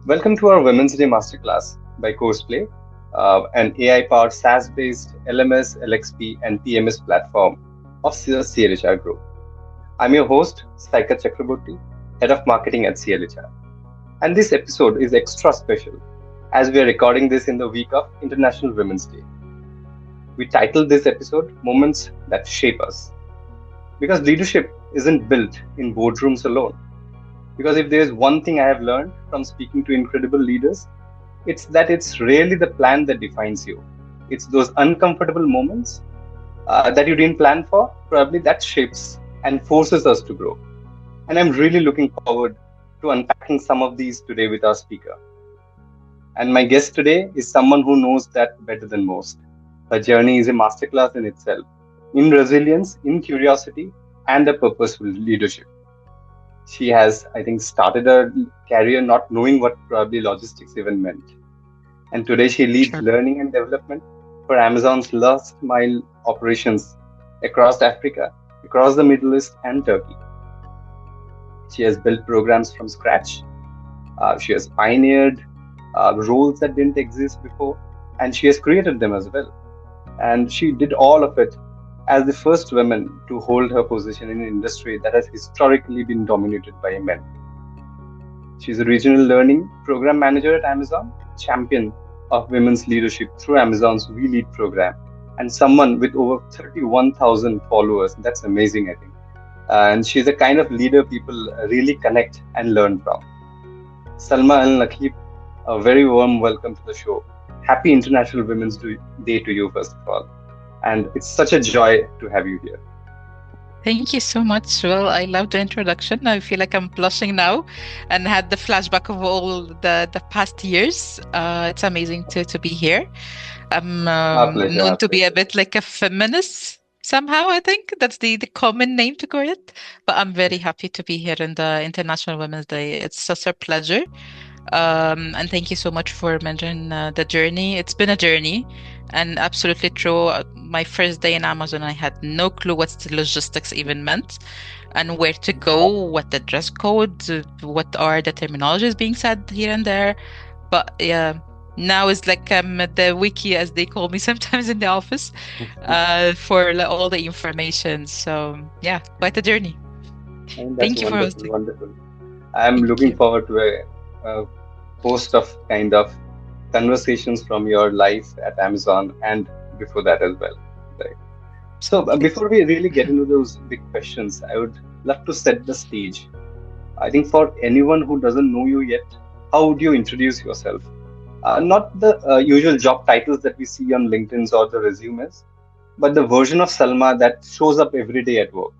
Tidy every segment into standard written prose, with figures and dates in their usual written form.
Welcome to our Women's Day Masterclass by Courseplay, an AI-powered SaaS-based LMS, LXP, and PMS platform of CLHR Group. I'm your host, Saika Chakraborty, Head of Marketing at CLHR. And this episode is extra special as we are recording this in the week of International Women's Day. We titled this episode Moments That Shape Us. Because leadership isn't built in boardrooms alone. Because if there is one thing I have learned from speaking to incredible leaders, it's that it's really the plan that defines you. It's those uncomfortable moments that you didn't plan for, probably that shapes and forces us to grow. And I'm really looking forward to unpacking some of these today with our speaker. And my guest today is someone who knows that better than most. Her journey is a masterclass in itself, in resilience, in curiosity, and a purposeful leadership. She has, I think, started her career not knowing what probably logistics even meant. And today she leads Sure. learning and development for Amazon's last mile operations across Africa, across the Middle East, and Turkey. She has built programs from scratch. She has pioneered roles that didn't exist before, and she has created them as well. And she did all of it as the first woman to hold her position in an industry that has historically been dominated by men. She's a regional learning program manager at Amazon, champion of women's leadership through Amazon's We Lead program, and someone with over 31,000 followers. That's amazing, I think. And she's the kind of leader people really connect and learn from. Salma Al Naqib, a very warm welcome to the show. Happy International Women's Day to you, first of all. And it's such a joy to have you here. Thank you so much. Well, I love the introduction. I feel like I'm blushing now and had the flashback of all the past years. It's amazing to be here. I'm Our pleasure, known our to be a pleasure. bit like a feminist somehow, I think. That's the common name to call it. But I'm very happy to be here in the International Women's Day. It's such a pleasure. And thank you so much for mentioning the journey. It's been a journey, and absolutely true. My first day in Amazon, I had no clue what the logistics even meant and where to go, what the dress code, what are the terminologies being said here and there. But yeah, now it's like the wiki, as they call me sometimes in the office, for like, all the information. So yeah, quite a journey. And that's Thank you for wonderful, hosting. wonderful. I'm Thank looking you. forward to a host of kind of conversations from your life at Amazon and before that as well. Right. So Absolutely. before we really get into those big questions, I would love to set the stage. I think for anyone who doesn't know you yet, how would you introduce yourself? Not the usual job titles that we see on LinkedIn's or the resumes, but the version of Salma that shows up every day at work.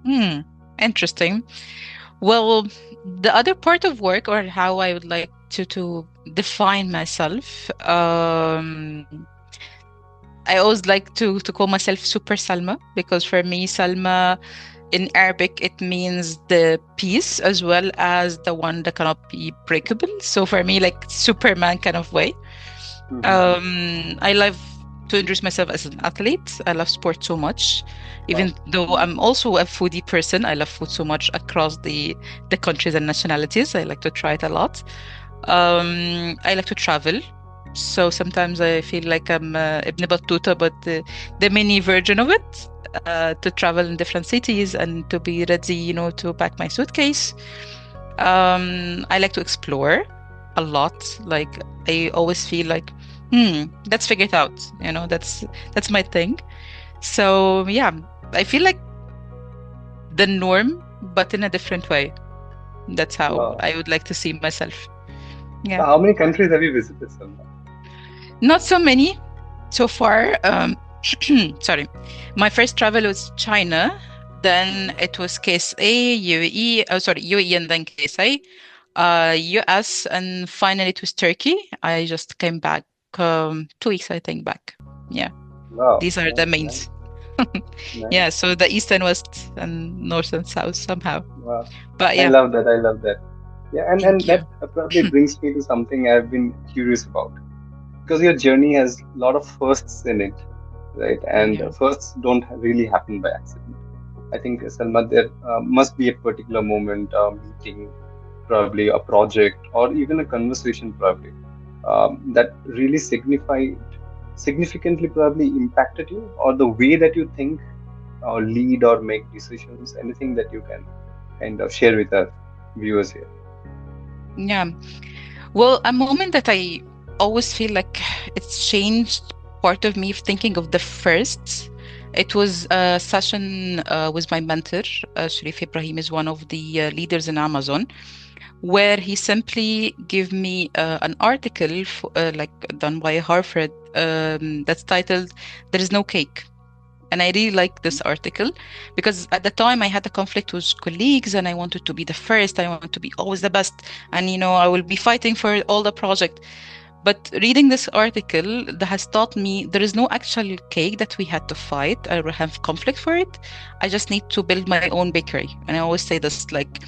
Hmm. Interesting. Well, the other part of work or how I would like to define myself, I always like to call myself Super Salma because for me, Salma in Arabic it means the peace as well as the one that cannot be breakable. So for me, like Superman kind of way. Mhm. I love to introduce myself as an athlete. I love sport so much. Wow. Even though I'm also a foodie person, I love food so much across the countries and nationalities. I like to try it a lot. I like to travel. So sometimes I feel like I'm Ibn Battuta, but the mini version of it. To travel in different cities and to be ready, to pack my suitcase. I like to explore a lot. Like I always feel like, let's figure it out. That's my thing. So yeah, I feel like the norm, but in a different way. That's how Wow. I would like to see myself. So Yeah. how many countries have you visited, Salma? Not so many so far. Sorry. My first travel was China. Then it was KSA, UAE, oh, sorry, UAE and then KSA, US, and finally it was Turkey. I just came back 2 weeks, I think, back. Yeah, Wow. these are the Nice, nice, mains. Yeah, nice. so the east and west and north and south somehow. Wow. But I yeah, love that. I love that. Yeah, and thank you. that probably brings me to something I've been curious about because your journey has a lot of firsts in it, right? And Yeah. firsts don't really happen by accident. I think, Salma, there must be a particular moment, meeting, probably a project, or even a conversation, probably that really significantly probably impacted you, or the way that you think or lead or make decisions? Anything that you can kind of share with our viewers here? Yeah. Well, a moment that I always feel like it's changed part of me thinking of the first. It was a session with my mentor. Sharif Ibrahim is one of the leaders in Amazon, where he simply gave me an article like done by Harvard that's titled "There is no cake." And I really like this article because at the time I had a conflict with colleagues and I wanted to be the first. I want to be always the best. And, I will be fighting for all the project. But reading this article that has taught me there is no actual cake that we had to fight or have conflict for it. I just need to build my own bakery. And I always say this like,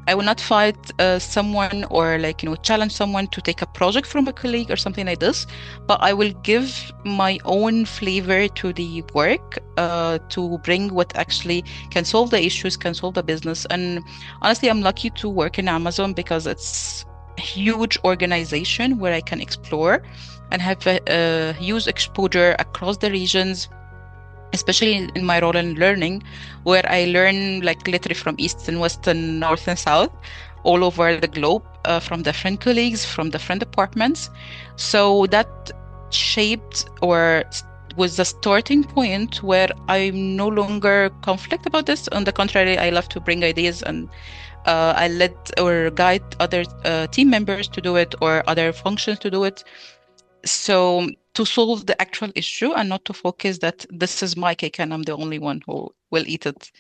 I will not fight someone or like, challenge someone to take a project from a colleague or something like this, but I will give my own flavor to the work to bring what actually can solve the issues, can solve the business. And honestly, I'm lucky to work in Amazon because it's huge organization where I can explore and have a huge exposure across the regions, especially in my role in learning, where I learn like literally from east and west and north and south, all over the globe, from different colleagues, from different departments. So that shaped or was the starting point where I'm no longer conflict about this. On the contrary, I love to bring ideas and I led or guide other team members to do it or other functions to do it. So to solve the actual issue and not to focus that this is my cake and I'm the only one who will eat it.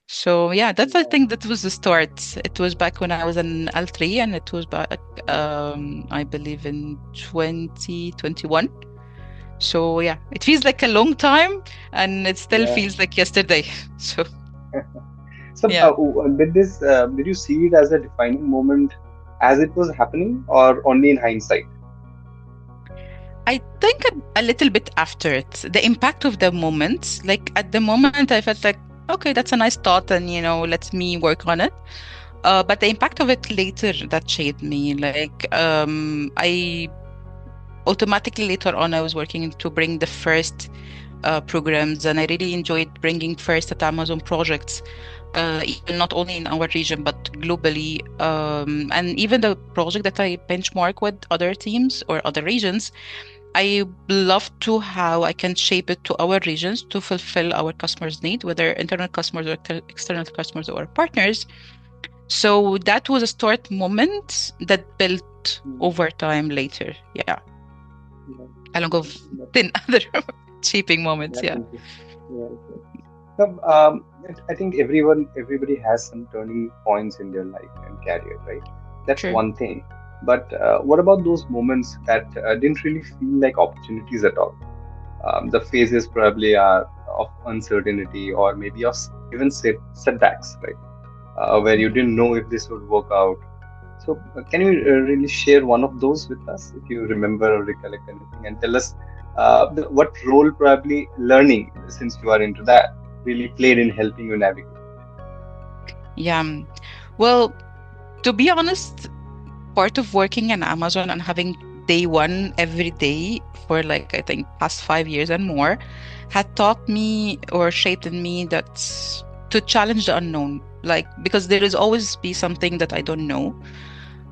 So yeah, that's I Yeah, think that was the start. It was back when I was in L3 and it was back I believe in 2021. So yeah, it feels like a long time and it still yeah. feels like yesterday. So So, yeah. did you see it as a defining moment as it was happening, or only in hindsight? I think a little bit after it, the impact of the moment, like at the moment, I felt like, okay, that's a nice thought, and let me work on it. But the impact of it later that shaped me. Like, I automatically later on, I was working to bring the first programs, and I really enjoyed bringing first at Amazon projects. Even not only in our region but globally, and even the project that I benchmark with other teams or other regions, I love to how I can shape it to our regions to fulfill our customers' need, whether internal customers or external customers or partners. So that was a start moment that built Hmm. over time later. Yeah, Yeah, along of that, 10 other shaping moments. that's Yeah, interesting. Yeah, okay. So, I think everybody has some turning points in their life and career, right? That's true. one thing. But what about those moments that didn't really feel like opportunities at all? The phases probably are of uncertainty, or maybe of even setbacks, right? Where you Mhm. didn't know if this would work out. So, can you really share one of those with us, if you remember or recollect anything, and tell us what role probably learning, since you are into that, really played in helping you navigate? Yeah. Well, to be honest, part of working in Amazon and having day one every day for like I think past 5 years and more had taught me or shaped in me that to challenge the unknown. Like because there is always be something that I don't know.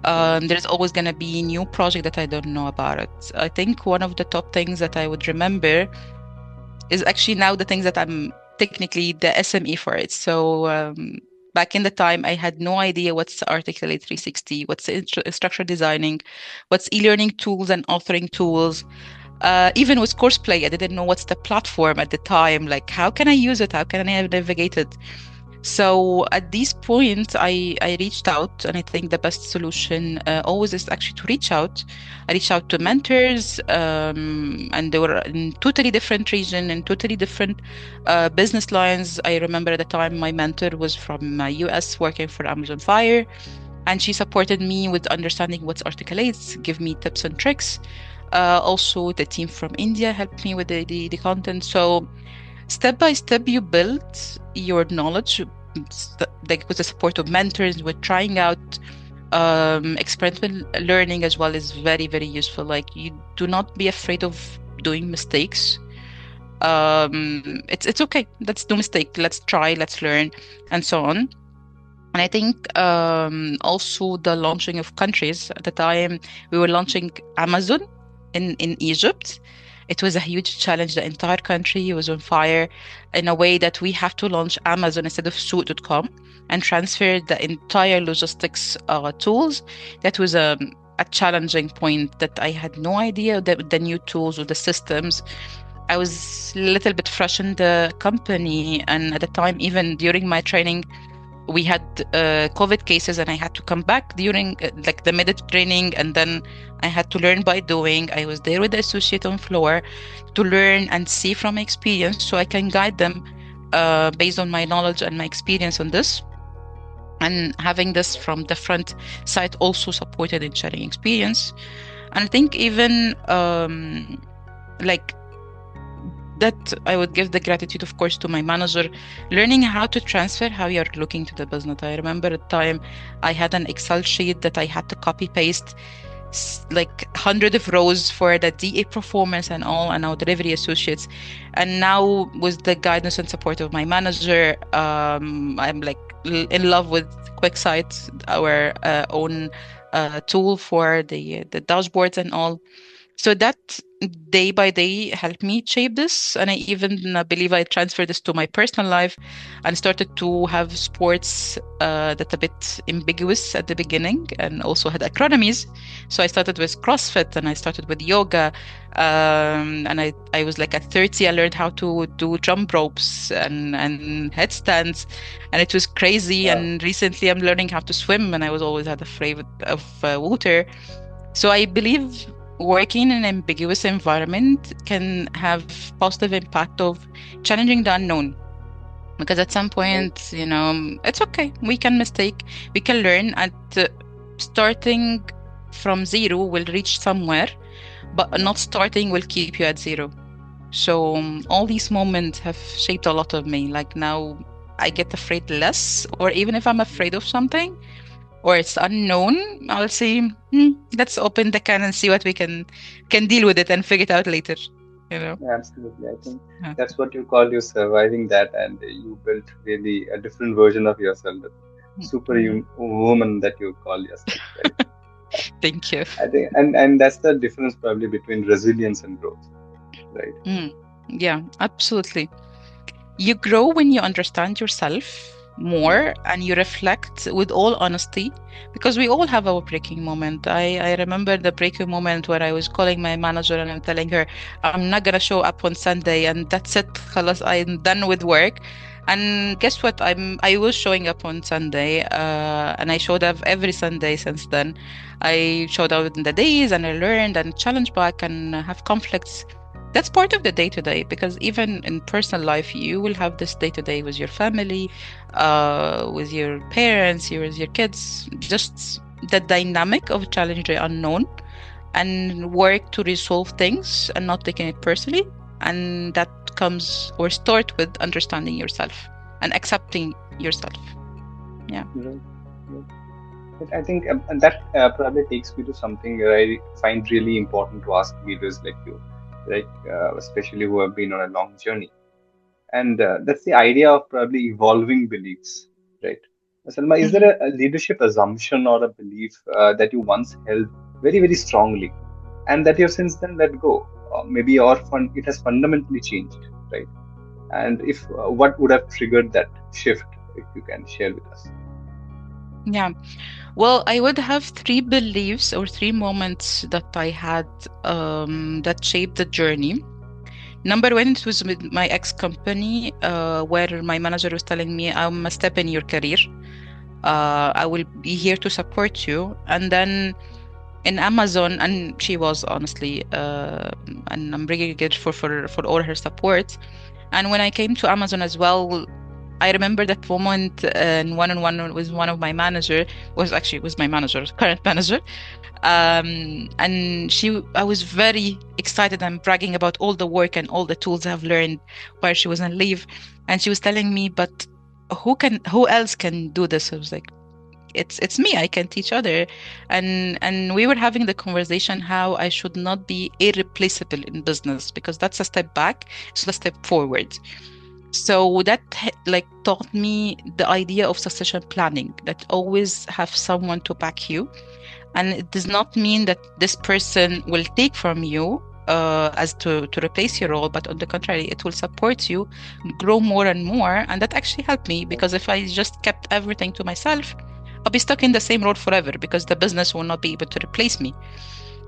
Mhm. There's always gonna be new project that I don't know about it. I think one of the top things that I would remember is actually now the things that I'm technically the SME for it. So back in the time, I had no idea what's Articulate 360, what's structure designing, what's e-learning tools and authoring tools. Even with Courseplay, I didn't know what's the platform at the time. Like, how can I use it? How can I navigate it? So at this point, I reached out, and I think the best solution always is actually to reach out. I reached out to mentors, and they were in totally different region and totally different business lines. I remember at the time my mentor was from US working for Amazon Fire, and she supported me with understanding what's articulates, give me tips and tricks. Also, the team from India helped me with the content. So step by step you build your knowledge like with the support of mentors with trying out Experiential learning as well is very, very useful. Like, you do not be afraid of doing mistakes. It's okay. Let's do mistake. Let's try. Let's learn, and so on. And I think also the launching of countries. At the time, we were launching Amazon in Egypt. It was a huge challenge. The entire country was on fire in a way that we have to launch Amazon instead of Suit.com and transfer the entire logistics tools. That was a challenging point that I had no idea that the new tools or the systems. I was a little bit fresh in the company, and at the time, even during my training, we had COVID cases, and I had to come back during like the mid training, and then I had to learn by doing. I was there with the associate on floor to learn and see from experience, so I can guide them based on my knowledge and my experience on this. And having this from the front side also supported in sharing experience. And I think even like that, I would give the gratitude, of course, to my manager, learning how to transfer how you're looking to the business. I remember at the time I had an Excel sheet that I had to copy paste like 100 of rows for the DA performance and all, and our delivery associates. And now with the guidance and support of my manager, I'm like in love with QuickSight, our own tool for the dashboards and all. So that day by day helped me shape this. And I even believe I transferred this to my personal life and started to have sports that a bit ambiguous at the beginning and also had acronyms. So I started with CrossFit and I started with yoga. And I was like at 30, I learned how to do jump ropes and headstands. And it was crazy. Wow. And recently I'm learning how to swim, and I was always had afraid of water. So I believe working in an ambiguous environment can have positive impact of challenging the unknown. Because at some Right. point, it's okay. We can mistake. We can learn. At starting from zero will reach somewhere, but Yeah. not starting will keep you at zero. So all these moments have shaped a lot of me. Like now, I get afraid less, or even if I'm afraid of something, or it's unknown, I'll say, let's open the can and see what we can deal with it and figure it out later. You know. Yeah, absolutely. I think Yeah. that's what you call you surviving that, and you built really a different version of yourself, the Yeah. superwoman that you call yourself, right? Thank you. I think, and that's the difference probably between resilience and growth, right? Mm. Yeah, absolutely. You grow when you understand yourself Yeah. more and you reflect with all honesty, because we all have our breaking moment. I remember the breaking moment where I was calling my manager and I'm telling her I'm not gonna show up on Sunday and that's it. خلاص, I'm done with work. And guess what? I was showing up on Sunday, and I showed up every Sunday since then. I showed up in the days and I learned and challenged back and have conflicts. That's part of the day to day, because even in personal life, you will have this day to day with your family, with your parents, with your kids, just the dynamic of challenge the unknown and work to resolve things and not taking it personally. And that comes or start with understanding yourself and accepting yourself. Yeah. Right. Right. But I think and that probably takes me to something that I find really important to ask leaders like you, right? Especially who have been on a long journey. And that's the idea of probably evolving beliefs, right? Salma, is Mhm. there a leadership assumption or a belief that you once held very, very strongly and that you've since then let go? Maybe it has fundamentally changed, right? And if what would have triggered that shift, if you can share with us? Yeah. Well, I would have three beliefs or three moments that I had that shaped the journey. Number one, it was with my ex company, where my manager was telling me, I'm a step in your career. I will be here to support you. And then in Amazon, and she was honestly, and I'm really grateful for all her support. And when I came to Amazon as well, I remember that moment in one-on-one with one of my manager, was my manager, current manager. And I was very excited and bragging about all the work and all the tools I've learned while she was on leave. And she was telling me, but who else can do this? I was like, it's me. I can teach other, and we were having the conversation how I should not be irreplaceable in business because that's a step back, it's not a step forward. So that like taught me the idea of succession planning, that always have someone to back you, and it does not mean that this person will take from you as to replace your role, but on the contrary, it will support you grow more and more. And that actually helped me, because if I just kept everything to myself, I'll be stuck in the same role forever because the business will not be able to replace me.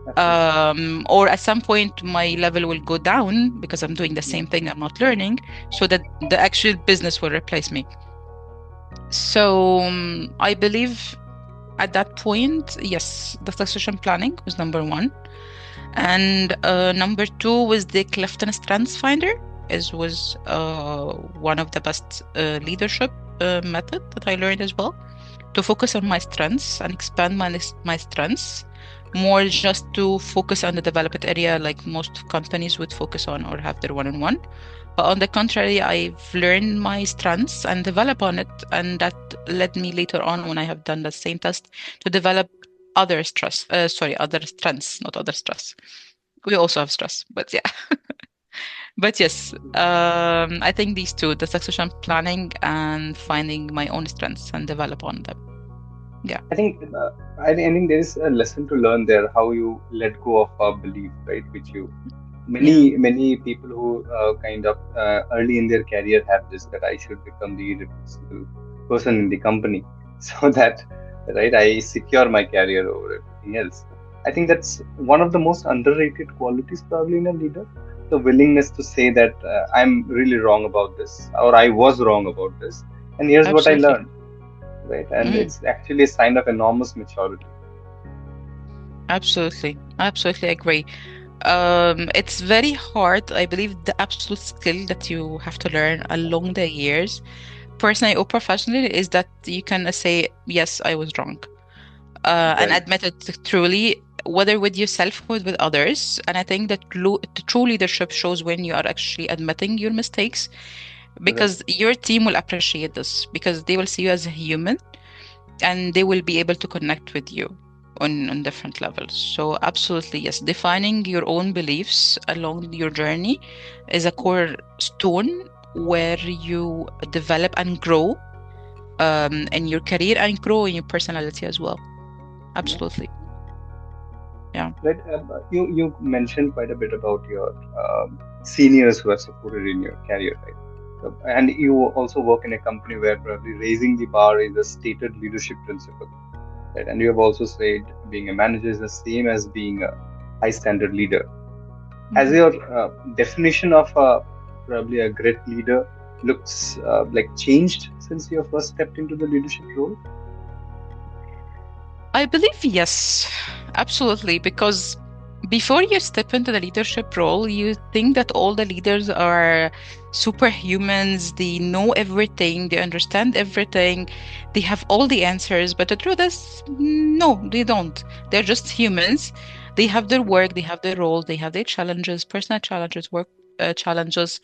Absolutely. Or at some point, my level will go down because I'm doing the Yeah. same thing, I'm not learning, so that the actual business will replace me. So I believe at that point, yes, the succession planning was number one. And number two was the Clifton Strengths Finder. It was one of the best leadership method that I learned as well, to focus on my strengths and expand my strengths, more just to focus on the development area like most companies would focus on or have their one-on-one. But on the contrary, I've learned my strengths and develop on it, and that led me later on, when I have done the same test, to develop other strengths, not other stress. We also have stress, but yeah. But yes, I think these two, the succession planning and finding my own strengths and develop on them. Yeah. I think I think there is a lesson to learn there. How you let go of a belief, right? Which you Yeah. many people who kind of early in their career have this, that I should become the irreplaceable person in the company, so that right I secure my career over everything else. I think that's one of the most underrated qualities probably in a leader, the willingness to say that I'm really wrong about this, or I was wrong about this, and here's what I Absolutely. learned, right? And Mm, it's actually a sign of enormous maturity. absolutely. Absolutely agree. It's very hard. I believe the absolute skill that you have to learn along the years, personally or professionally, is that you can say, yes, I was wrong. And Right. admit it truly, whether with yourself or with others. And I think that the true leadership shows when you are actually admitting your mistakes, Right. because your team will appreciate this, because they will see you as a human, and they will be able to connect with you on different levels. So absolutely, yes, defining your own beliefs along your journey is a core stone where you develop and grow in your career and grow in your personality as well. Yeah. Absolutely. Yeah. Right. You mentioned quite a bit about your seniors who have supported in your career, right? And you also work in a company where probably raising the bar is a stated leadership principle, right? And you have also said being a manager is the same as being a high standard leader. Has Mhm. your definition of probably a great leader looks like changed since you first stepped into the leadership role? I believe yes, absolutely. Because before you step into the leadership role, you think that all the leaders are superhumans, they know everything, they understand everything, they have all the answers. But the truth is, no, they don't. They're just humans. They have their work, they have their role, they have their challenges, personal challenges, work challenges.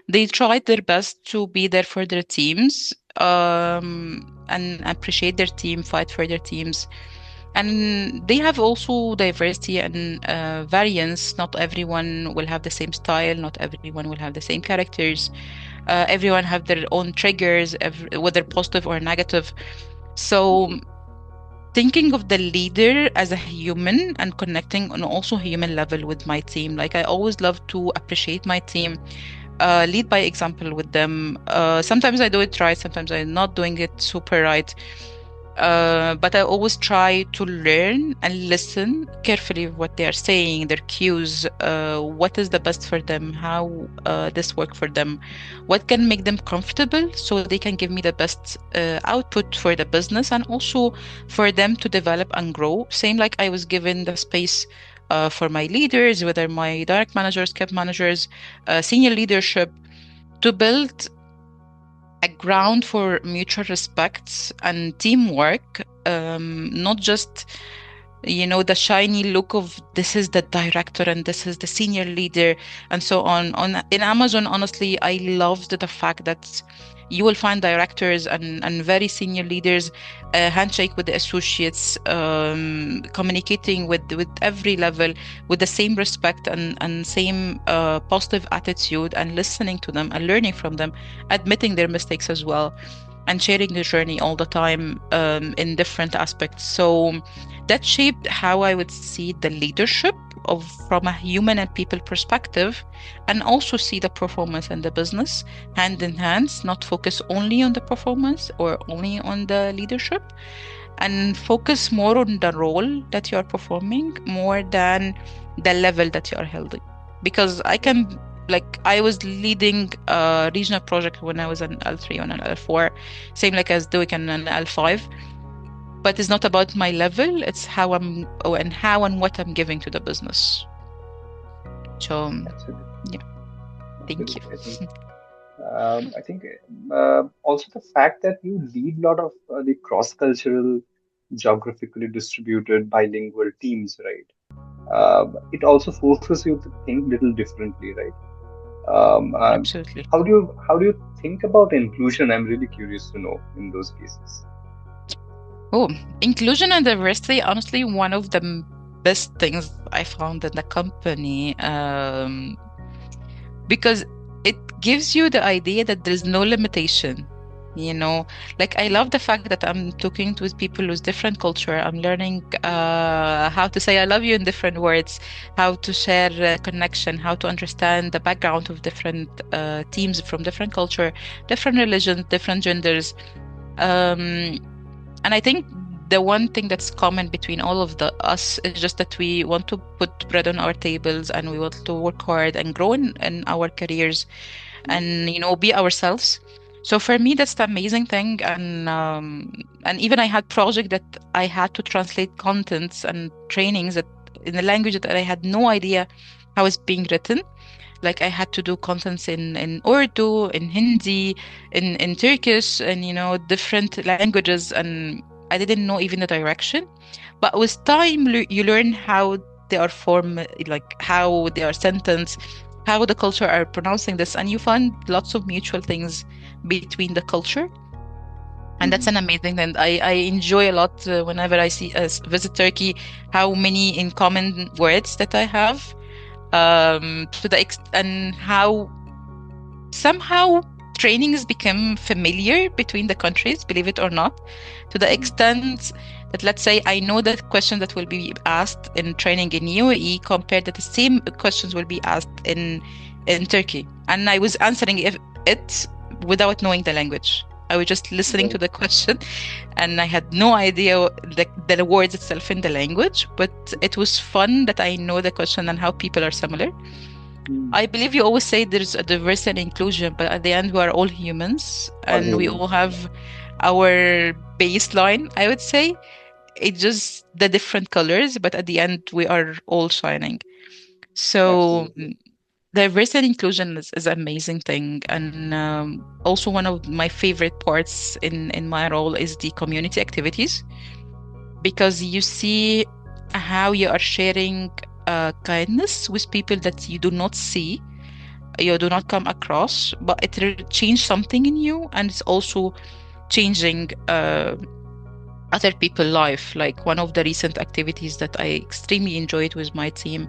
They tried their best to be there for their teams, and appreciate their team, fight for their teams. And they have also diversity and variance. Not everyone will have the same style. Not everyone will have the same characters. Everyone have their own triggers, whether positive or negative. So thinking of the leader as a human and connecting on also human level with my team. Like I always love to appreciate my team, lead by example with them. Sometimes I do it right, sometimes I'm not doing it super right. But I always try to learn and listen carefully what they are saying, their cues, what is the best for them, how this work for them, what can make them comfortable so they can give me the best output for the business, and also for them to develop and grow. Same like I was given the space for my leaders, whether my direct managers, cap managers, senior leadership, to build a ground for mutual respect and teamwork, not just the shiny look of this is the director and this is the senior leader and so on in Amazon. Honestly, I loved the fact that you will find directors and very senior leaders, handshake with the associates, communicating with every level with the same respect and same positive attitude, and listening to them and learning from them, admitting their mistakes as well, and sharing the journey all the time, in different aspects. So that shaped how I would see the leadership of from a human and people perspective, and also see the performance and the business hand in hand, not focus only on the performance or only on the leadership, and focus more on the role that you are performing more than the level that you are holding. Because I can, like, I was leading a regional project when I was an L3 and an L4, same like as doing an L5, but it's not about my level, it's how I'm, oh, and how and what I'm giving to the business. So, Absolutely. yeah, thank you. Absolutely. I think also the fact that you lead a lot of the cross-cultural, geographically distributed, bilingual teams, right? It also forces you to think little differently, right? Um, um, Absolutely. how do you think about inclusion? I'm really curious to know in those cases. Oh, inclusion and diversity, honestly, one of the best things I found in the company, because it gives you the idea that there's no limitation. You know, like I love the fact that I'm talking with people with different culture. I'm learning how to say I love you in different words, how to share connection, how to understand the background of different teams from different culture, different religions, different genders. Um, and I think the one thing that's common between all of the us is just that we want to put bread on our tables, and we want to work hard and grow in our careers, and be ourselves. So for me, that's the amazing thing. And even I had project that I had to translate contents and trainings that in a language that I had no idea how it's being written. Like I had to do contents in Urdu, in Hindi, in Turkish, and different languages, and I didn't know even the direction. But with time, you learn how they are formed, like how they are sentenced, how the culture are pronouncing this, and you find lots of mutual things between the culture. And that's Hmm. an amazing thing. I enjoy a lot whenever I see visit Turkey, how many in common words that I have, to the and how somehow trainings become familiar between the countries, believe it or not, to the Hmm. extent that, let's say, I know the question that will be asked in training in UAE compared to the same questions will be asked in Turkey, and I was answering it without knowing the language. I was just listening to Right. the question, and I had no idea the words itself in the language. But it was fun that I know the question and how people are similar. Hmm. I believe you always say there's a diversity and inclusion, but at the end, we are all humans All and we all humans. Yeah. have our baseline, I would say. It's just the different colors, but at the end, we are all shining. So, Absolutely. diversity and inclusion is an amazing thing. And also, one of my favorite parts in my role is the community activities, because you see how you are sharing kindness with people that you do not see, you do not come across, but it will change something in you, and it's also changing other people's life. Like one of the recent activities that I extremely enjoyed with my team,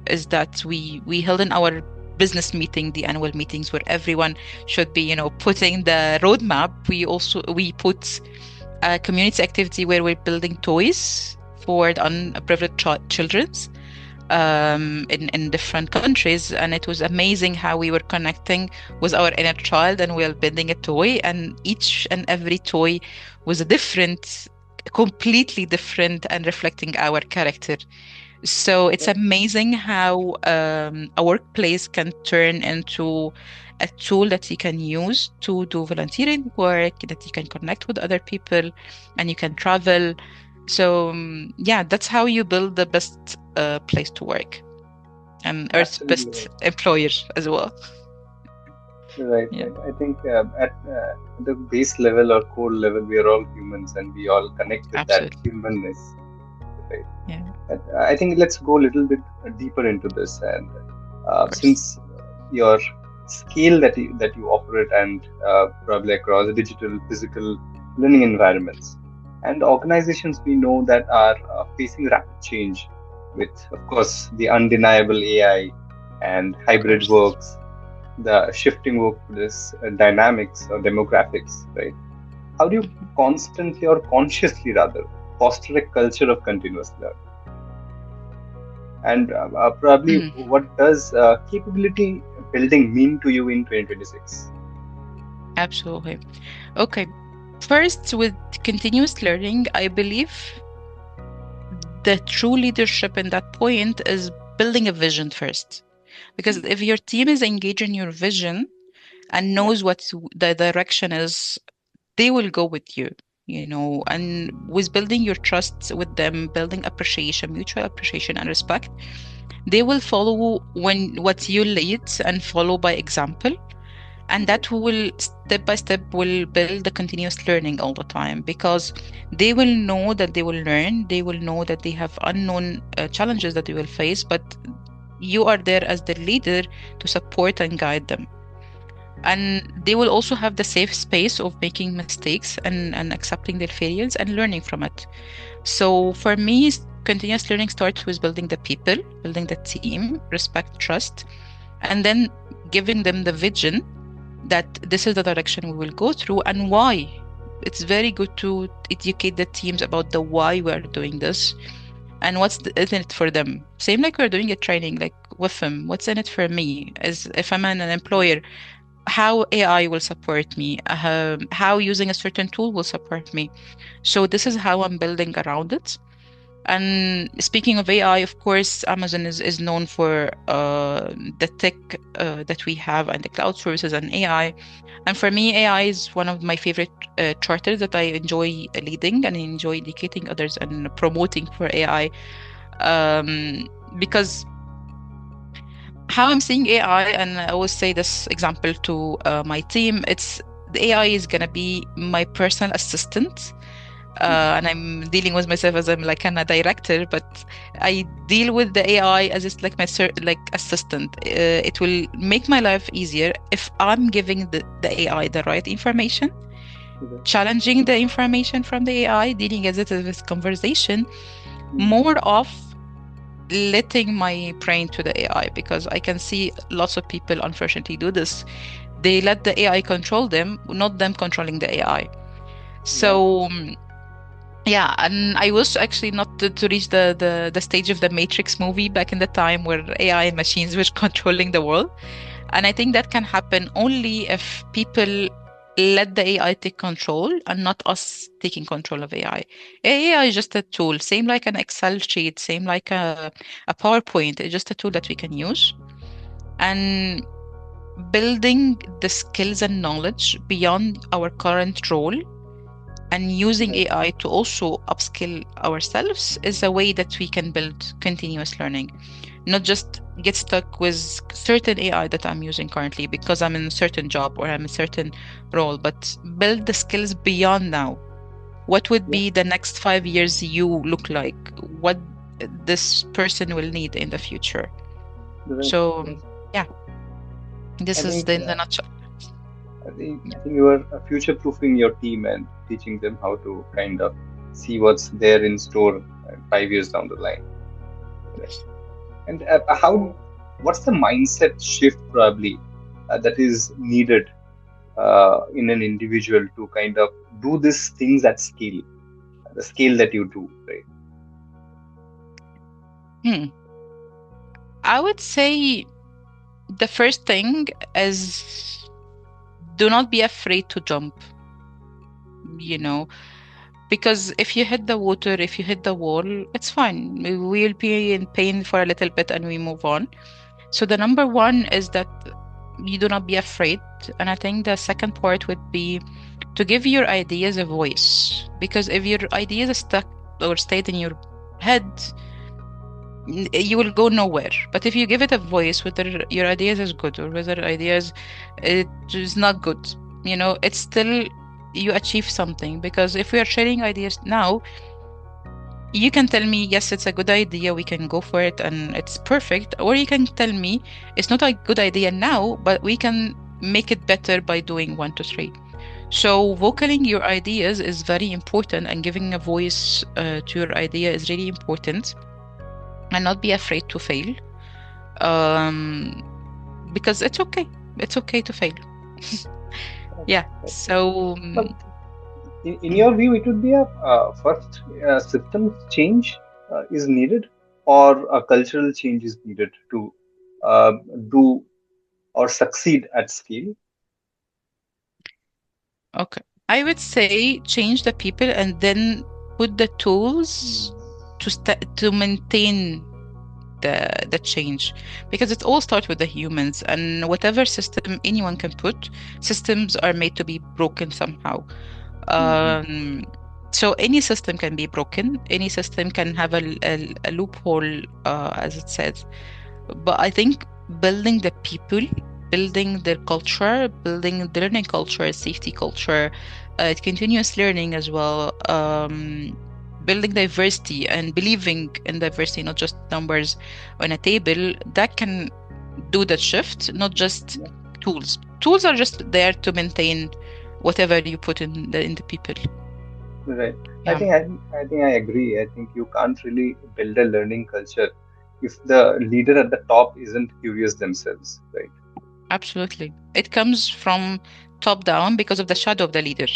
is that we held in our business meeting, the annual meetings where everyone should be, putting the roadmap. We put a community activity where we're building toys for the unprivileged children's, in different countries. And it was amazing how we were connecting with our inner child, and we were building a toy, and each and every toy was a different, completely different, and reflecting our character. So it's Right. amazing how a workplace can turn into a tool that you can use to do volunteering work, that you can connect with other people, and you can travel. So, yeah, that's how you build the best place to work, and Earth's Absolutely best right. employer as well. Right. Yeah, Right. I think at the base level or core level, we are all humans and we all connect with that absolutely. humanness. right? Yeah, And I think let's go a little bit deeper into this. And of course. since your scale that you operate and probably across digital, physical learning environments and organizations we know that are facing rapid change with, of course, the undeniable AI and Of hybrid course. works, the shifting workplace dynamics or demographics, right? How do you Mhm. constantly or consciously rather foster a culture of continuous learning? And probably Mm, what does capability building mean to you in 2026? absolutely. Okay. First, with continuous learning, I believe the true leadership in that point is building a vision first. Because if your team is engaged in your vision and Yeah, knows what the direction is, they will go with you, and with building your trust with them, building appreciation, mutual appreciation and respect, they will follow when what you lead and follow by example. And right. that will step by step will build the continuous learning all the time, because they will know that they will learn, they will know that they have unknown challenges that they will face, but you are there as the leader to support and guide them. And they will also have the safe space of making mistakes and accepting their failures and learning from it. So for me, continuous learning starts with building the people, building the team, respect, trust, and then giving them the vision that this is the direction we will go through and why. It's very good to educate the teams about the why we are doing this and what's in it for them. Same like we're doing a training, like with them, what's in it for me? As if I'm an employer, how AI will support me, how using a certain tool will support me. So this is how I'm building around it. And speaking of AI, of course, Amazon is known for the tech that we have and the cloud services and AI. And for me, AI is one of my favorite charters that I enjoy leading and I enjoy educating others and promoting for AI. Because how I'm seeing AI, and I always say this example to my team, it's the AI is gonna be my personal assistant, Mhm. and I'm dealing with myself as I'm like a director, but I deal with the AI as it's like my like assistant. It will make my life easier if I'm giving the AI the right information, Okay. challenging the information from the AI, dealing as it with conversation, Mhm. more of letting my brain to the AI, because I can see lots of people unfortunately do this. They let the AI control them, not them controlling the AI. Yeah. So yeah, and I wish actually not to reach the stage of the Matrix movie back in the time where AI and machines were controlling the world. And I think that can happen only if people let the AI take control and not us taking control of AI. AI is just a tool, same like an Excel sheet, same like a PowerPoint. It's just a tool that we can use. And building the skills and knowledge beyond our current role and using Right. AI to also upskill ourselves is a way that we can build continuous learning, not just get stuck with certain AI that I'm using currently because I'm in a certain job or I'm in a certain role, but build the skills beyond now. What would Yeah. be the next 5 years you look like? What this person will need in the future? Right. So, Right. yeah, I this is think. in the nutshell. I think you are future-proofing your team and teaching them how to kind of see what's there in store 5 years down the line. Right. And what's the mindset shift probably that is needed in an individual to kind of do these things at scale, the scale that you do, right? Hmm. I would say the first thing is do not be afraid to jump, you know, because if you hit the water, if you hit the wall, it's fine. We'll be in pain for a little bit and we move on. So the number one is that you do not be afraid. And I think the second part would be to give your ideas a voice. Because if your ideas are stuck or stayed in your head, you will go nowhere. But if you give it a voice, whether your ideas is good or whether ideas it is not good, it's still you achieve something. Because if we are sharing ideas now, You can tell me, yes, it's a good idea, we can go for it and it's perfect. Or you can tell me, it's not a good idea now, but we can make it better by doing one, two, three. So, vocaling your ideas is very important, and giving a voice to your idea is really important. And not be afraid to fail, um, because it's okay. It's okay to fail. Right, Yeah. right. So, Now, in your view, it would be a first systems change is needed, or a cultural change is needed to uh, do or succeed at scale. okay. I would say change the people and then put the tools to maintain the change, because it all starts with the humans, and whatever system anyone can put, systems are made to be broken somehow. Mm-hmm. um, so any system can be broken, any system can have a loophole, as it says. But I think building the people, building their culture, building the learning culture, safety culture, continuous learning as well, building diversity and believing in diversity, not just numbers on a table, that can do the shift, not just Yeah, tools. Tools are just there to maintain whatever you put in the people. right. I Yeah, think I agree. I think you can't really build a learning culture if the leader at the top isn't curious themselves, right? absolutely. It comes from top down because of the shadow of the leader.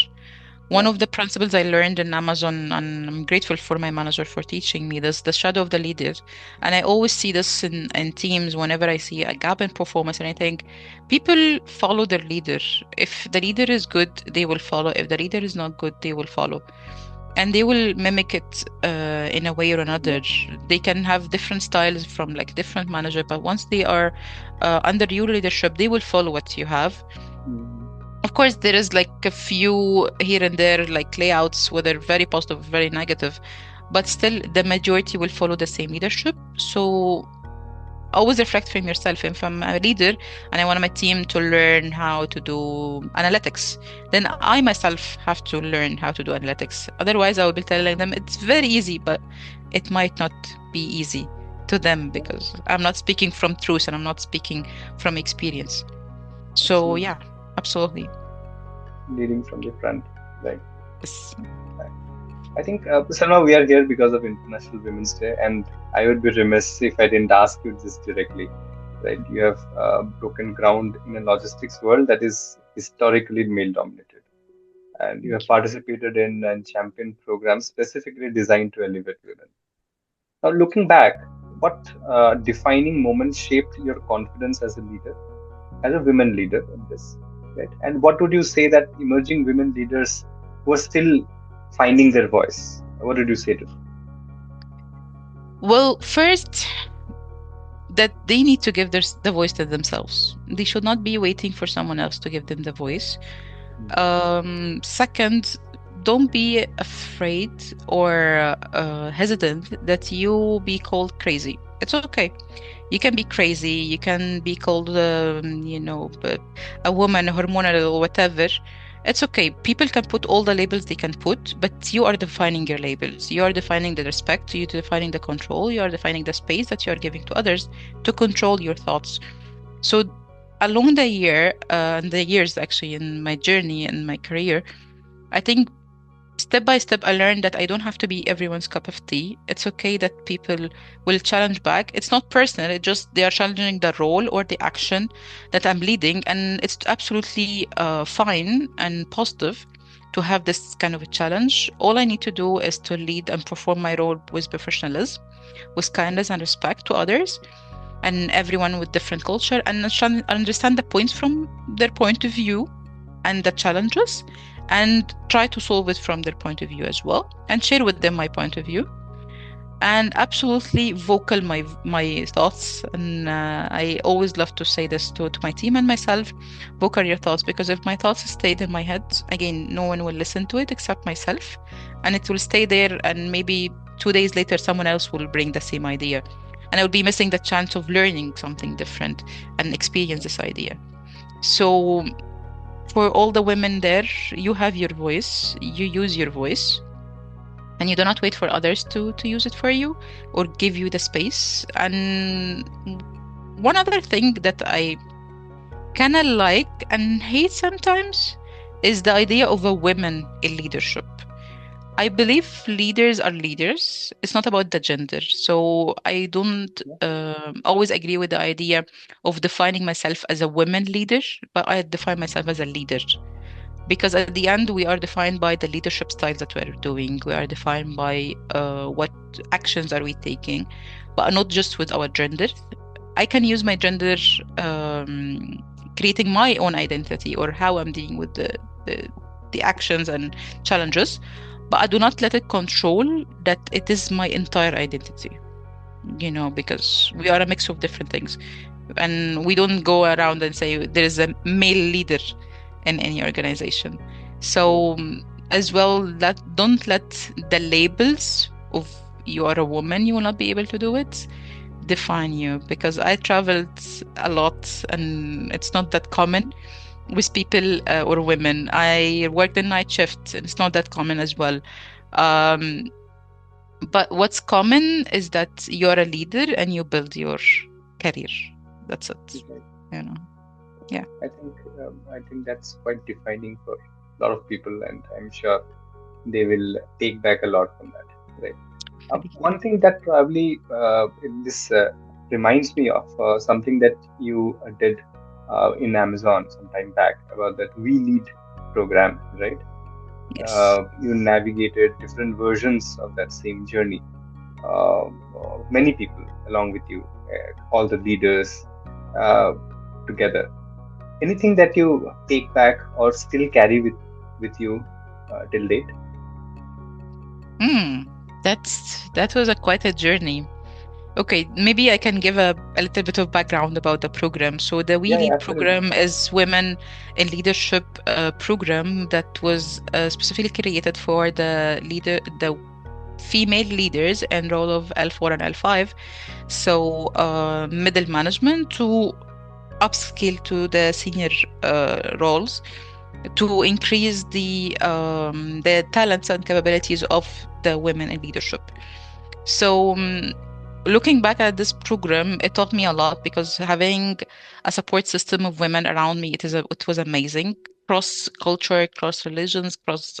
One Yeah. of the principles I learned in Amazon, and I'm grateful for my manager for teaching me this, the shadow of the leader. And I always see this in teams whenever I see a gap in performance, and I think people follow their leader. If the leader is good, they will follow. If the leader is not good, they will follow. And they will mimic it in a way or Yeah. another. They can have different styles from like different manager, but once they are under your leadership, they will follow what you have. Mhm. Of course, there is like a few here and there, like layouts, whether very positive, very negative, but still the majority will follow the same leadership. So always reflect from yourself. If I'm a leader and I want my team to learn how to do analytics, then I myself have to learn how to do analytics. Otherwise, I will be telling them it's very easy, but it might not be easy to them Yeah, because I'm not speaking from truth and I'm not speaking from experience. So absolutely. yeah, absolutely. Leading from the front, right? Yes. I think, Salma, we are here because of International Women's Day, and I would be remiss if I didn't ask you this directly. Right? You have broken ground in a logistics world that is historically male dominated, and you have Thank you. participated in and championed programs specifically designed to elevate women. Now, looking back, what defining moments shaped your confidence as a leader, as a women leader in this? Right? And what would you say that emerging women leaders who are still finding their voice? What did you say to them? Well, first, that they need to give the voice to themselves. They should not be waiting for someone else to give them the voice. Second, don't be afraid or hesitant that you be called crazy. It's okay. You can be crazy. You can be called, a woman, hormonal, or whatever. It's okay. People can put all the labels they can put, but you are defining your labels. You are defining the respect. You're defining the control. You are defining the space that you are giving to others to control your thoughts. So along the year and the years actually in my journey and my career, I think step by step I learned that I don't have to be everyone's cup of tea. It's okay that people will challenge back. It's not personal, it just they are challenging the role or the action that I'm leading, and it's absolutely fine and positive to have this kind of a challenge. All I need to do is to lead and perform my role with professionalism, with kindness and respect to others and everyone with different culture, and understand the points from their point of view and the challenges, and try to solve it from their point of view as well, and share with them my point of view, and absolutely vocal my thoughts. And I always love to say this to my team and myself: vocal your thoughts, because if my thoughts stayed in my head, again, no one will listen to it except myself, and it will stay there, and maybe 2 days later someone else will bring the same idea, and I will be missing the chance of learning something different and experience this idea. So for all the women there, you have your voice, you use your voice, and you do not wait for others to use it for you or give you the space. And one other thing that I kind of like and hate sometimes is the idea of a woman in leadership. I believe leaders are leaders. It's not about the gender. So I don't Yeah. always agree with the idea of defining myself as a woman leader, but I define myself as a leader. Because at the end, we are defined by the leadership styles that we're doing. We are defined by what actions are we taking, but not just with our gender. I can use my gender creating my own identity or how I'm dealing with the, the actions and challenges, but I do not let it control that it is my entire identity, because we are a mix of different things. And we don't go around and say there is a male leader in any organization. Yeah. So as well, don't let the labels of you are a woman, you will not be able to do it, define you, because I traveled a lot and it's not that common with people or women. I worked in night shift and it's not that common as well. Um, but what's common is that you're a leader and you build your career. That's it. Okay. You know. Yeah. I think that's quite defining for a lot of people, and I'm sure they will take back a lot from that. Right. One thing that probably this reminds me of something that you did in Amazon some time back about that We Lead program, right? Yes. You navigated different versions of that same journey. Many people along with you, all the leaders uh, together. Anything that you take back or still carry with you till date? Mm, that was quite a journey. Okay, maybe I can give a little bit of background about the program. So the We Yeah, yeah, Lead absolutely. program is women in leadership program that was specifically created for the female leaders in role of L4 and L5. So middle management to upscale to the senior roles to increase the talents and capabilities of the women in leadership. So, looking back at this program, it taught me a lot because having a support system of women around me, it was amazing. Cross culture, cross religions, cross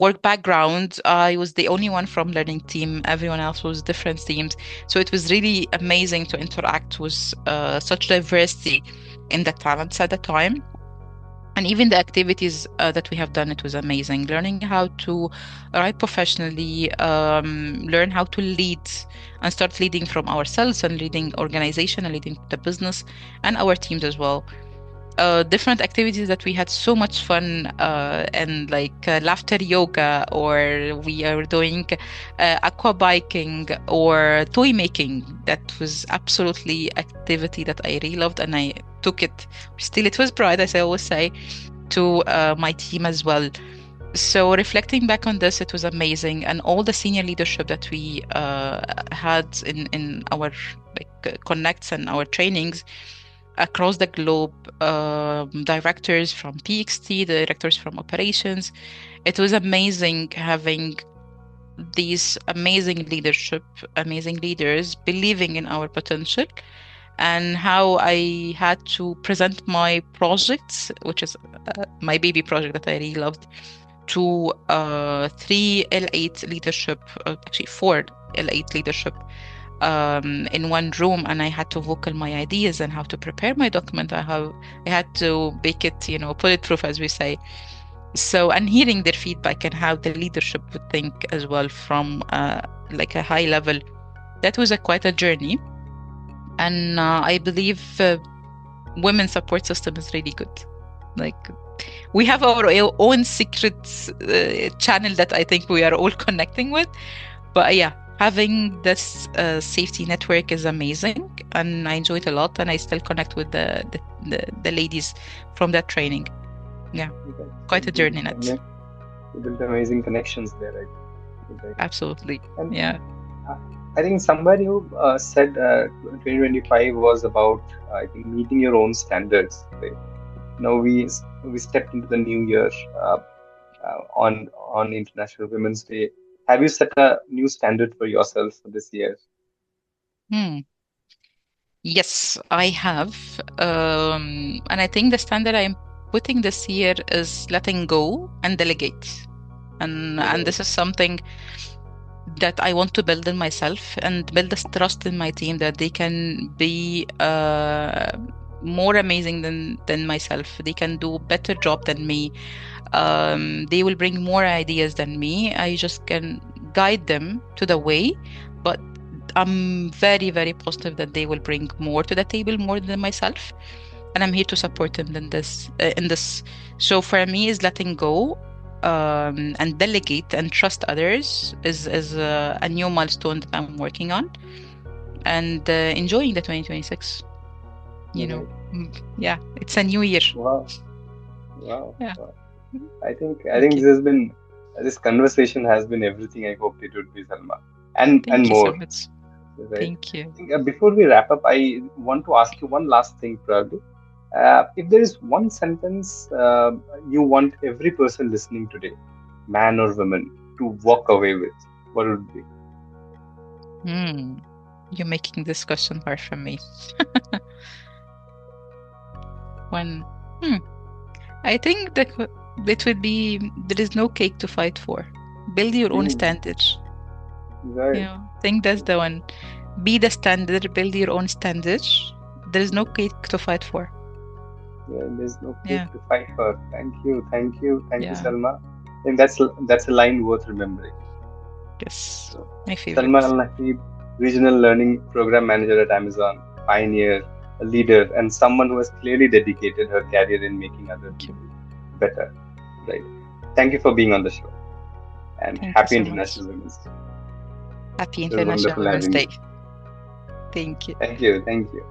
work background. I was the only one from learning team. Everyone else was different teams. So it was really amazing to interact with such diversity in the talents at the time. And even the activities that we have done, it was amazing. Learning how to write professionally, learn how to lead and start leading from ourselves and leading organization and leading the business and our teams as well. Different activities that we had so much fun and like laughter yoga, or we are doing aqua biking or toy making. That was absolutely activity that I really loved, and I took it. Still, it was pride, as I always say, to my team as well. So reflecting back on this, it was amazing, and all the senior leadership that we had in our connects and our trainings across the globe, directors from PXT, directors from operations. It was amazing having these amazing leadership, amazing leaders believing in our potential, and how I had to present my project, which is my baby project that I really loved, to three L8 leadership, actually four L8 leadership in one room, and I had to vocal my ideas and how to prepare my document. I had to make it, bulletproof, as we say. So, and hearing their feedback and how the leadership would think as well from like a high level, that was quite a journey. And I believe women's support system is really good. Like we have our own secret channel that I think we are all connecting with. But yeah, having this safety network is amazing, and I enjoy it a lot, and I still connect with the ladies from that training. Yeah, Okay. So quite a journey in it. you built amazing connections there, right? Right. Absolutely. And Yeah. uh, I think somebody who said 2025 was about, I think, meeting your own standards. Right? Now we stepped into the new year. Uh, on International Women's Day. Have you set a new standard for yourself for this year? Hmm. Yes, I have. And I think the standard I'm putting this year is letting go and delegate. And Right. this is something that I want to build in myself and build this trust in my team that they can be more amazing than myself. They can do better job than me. They will bring more ideas than me. I just can guide them to the way, but I'm very, very positive that they will bring more to the table more than myself, and I'm here to support them in this. So for me, is letting go, and delegate and trust others is a new milestone that I'm working on, and enjoying the 2026. You know, Right. yeah, it's a new year. Wow. Wow. Yeah, Wow. I think thank you, this conversation has been everything I hoped it would be, Salma, and thank you so more. much. Right. Thank you. I think, before we wrap up, I want to ask you one last thing, probably. If there is one sentence you want every person listening today, man or woman, to walk away with, what would it be? Hmm. You're making this question hard for me. When, hmm, I think that it would be there is no cake to fight for. Build your own Hmm. standard. Right. I think that's the one. Be the standard, build your own standard. There is no cake to fight for. Yeah, there's no cake Yeah, to fight for. Thank you, yeah, Salma. I think that's a line worth remembering. yes. So, My Salma favorite. Al Naqib, Regional Learning Program Manager at Amazon, pioneer, a leader, and someone who has clearly dedicated her career in making other Thank you. people better. Right. Thank you for being on the show, and Thank you happy so much. International Women's Day. Happy It was International wonderful Women's having you. Day. Thank you. Thank you. Thank you.